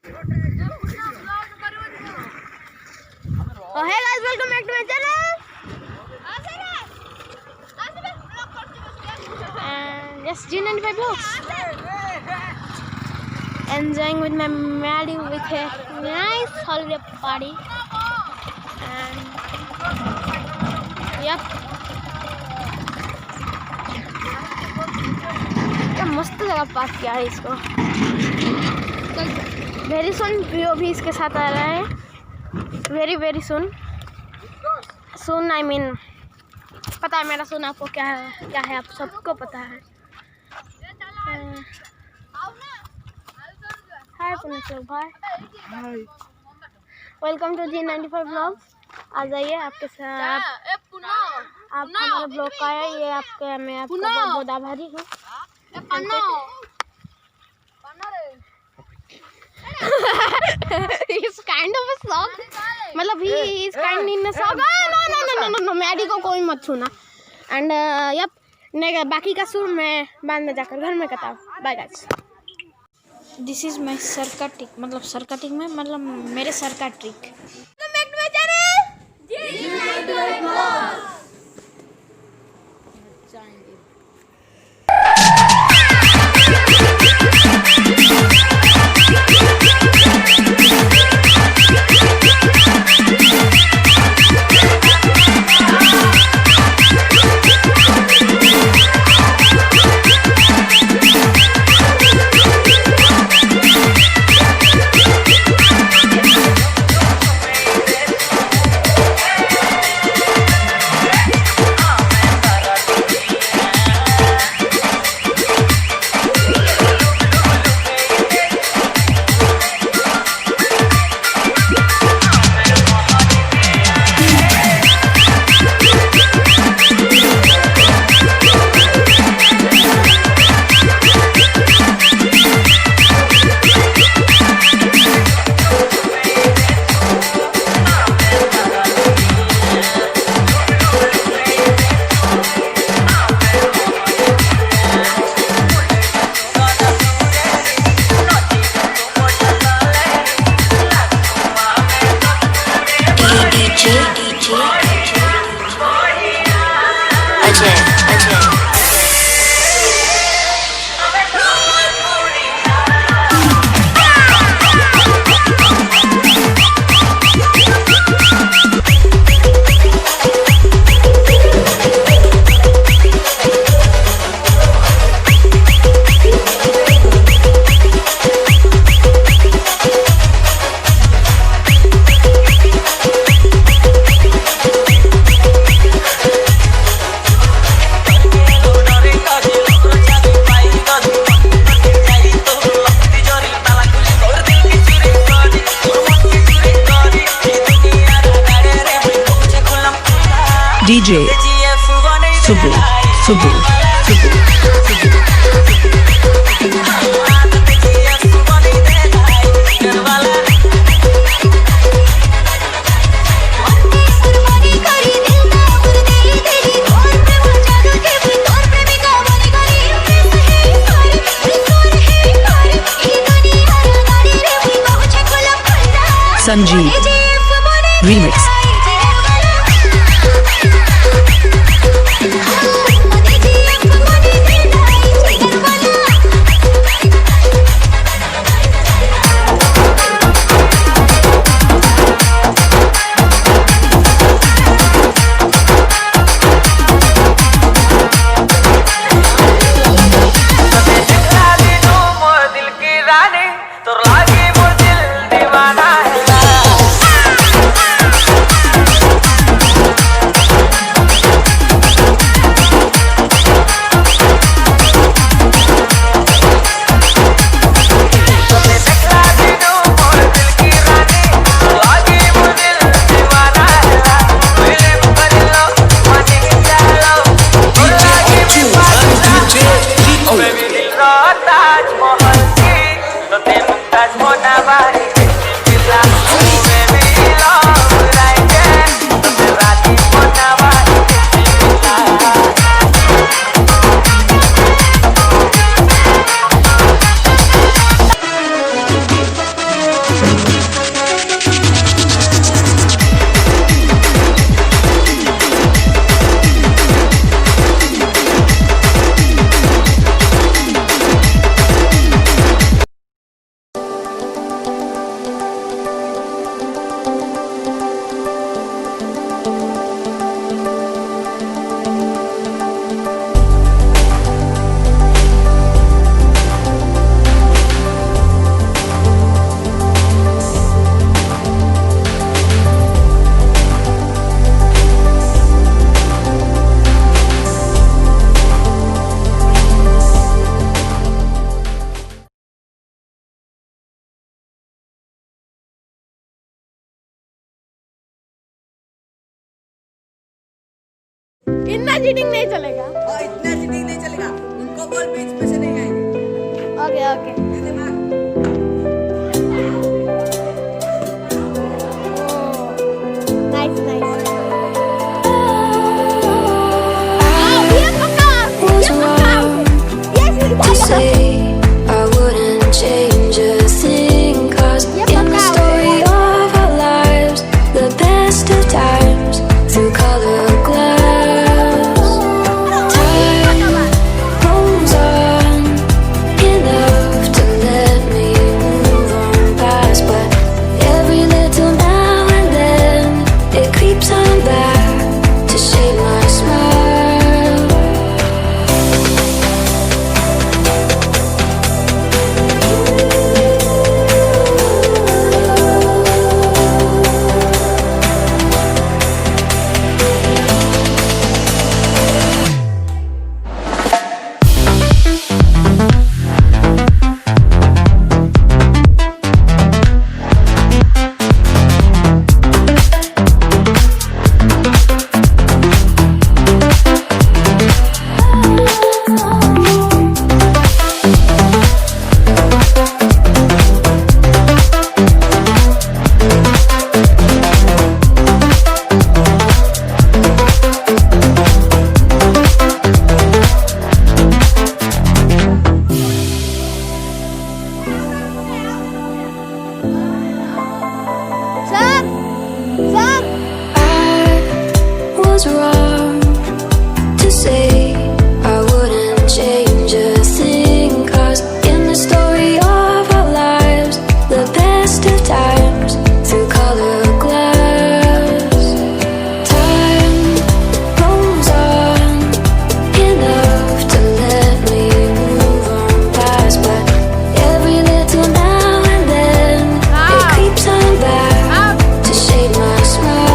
Oh hey guys, welcome back to my channel. And yes, G95 vlogs. Enjoying with my Maddie with a nice holiday party. And yep. क्या मस्त जगह पास किया है इसको. Very soon PO भी इसके साथ आ रहा है. वेरी सुन आई मीन पता है मेरा सुन आपको क्या है आप सबको पता है. हाय पुनीत भाई, वेलकम टू G95 व्लॉग्स. आ जाइए आपके साथ आप हमारे ब्लॉग का है ये आपके मैं आपको बहुत बहुत आभारी हूँ. He's kind of a sock. मतलब he is kind in a sock. No, Maddy को कोई मत छूना. And यप बाकी का सुर मैं बाद में जाकर घर में करता हूँ. Bye guys. This is my sir का ट्रिक. मतलब सर का ट्रिक में मतलब मेरे सर का trick. DJ Subu. Sanjeev Remix. इतना चीटिंग नहीं चलेगा। इतना चीटिंग नहीं चलेगा, उनको बॉल बीच में से नहीं आएगी। Okay okay. Nice nice. To say I wouldn't change a thing, 'cause in the story of our lives, the best of times through color glass, time rolls on enough to let me move on past, but every little now and then it creeps on back to shade my smile. Was wrong to say I wouldn't change a thing, 'cause in the story of our lives, the best of times through color glass, time rolls on enough to let me move on past, but every little now and then it creeps on back to shade my smile.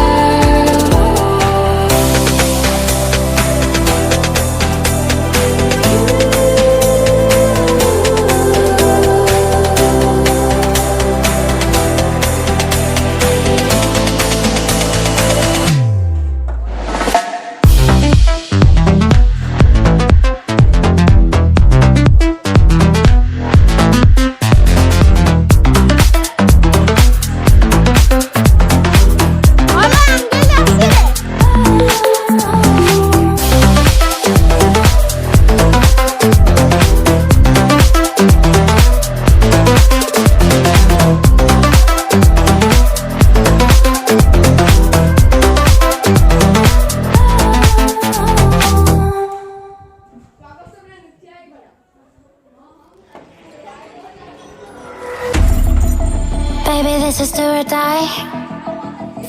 Baby, this is do or die.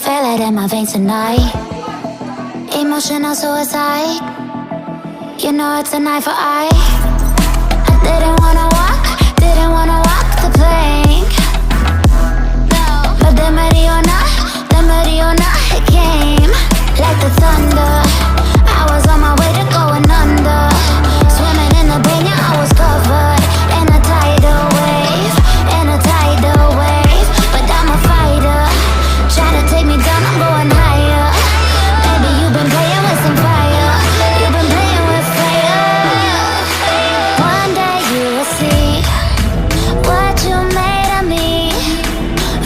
Feel it in my veins tonight. Emotional suicide. You know it's an eye for eye. I didn't wanna walk the plank. But the Mariona, it came like the thunder. I was on my way to going under. Swimming in the banya, I was covered in a tidal wave, But I'm a fighter. Try to take me down, I'm going higher. Baby, you've been playing with some fire. You've been playing with fire. One day you will see what you made of me.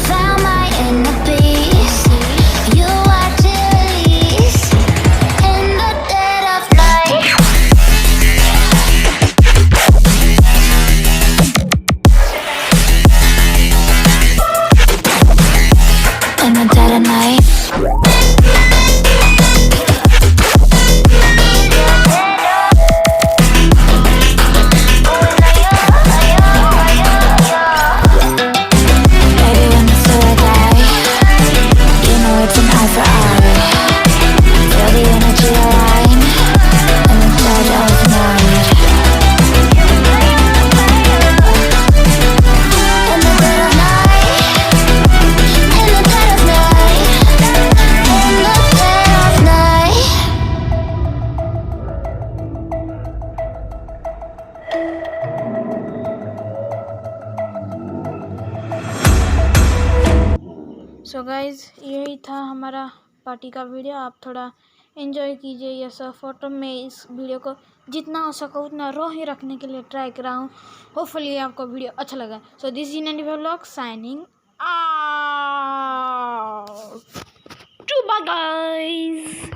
Found my inner peace. You are to release in the dead of night. In the dead of night. Baby, when it's do or die, you know it's an eye for eye. Feel the energy align in the dead of night. In the dead of night. In the dead of night. In the dead of night. So guys यही था हमारा party का video. आप थोड़ा enjoy कीजिए ये सब photo में। इस वीडियो को जितना हो सका उतना रॉ ही रखने के लिए ट्राई कर रहा हूँ। होपफुली आपको वीडियो अच्छा लगा। So this is Naini vlog signing out. Bye guys.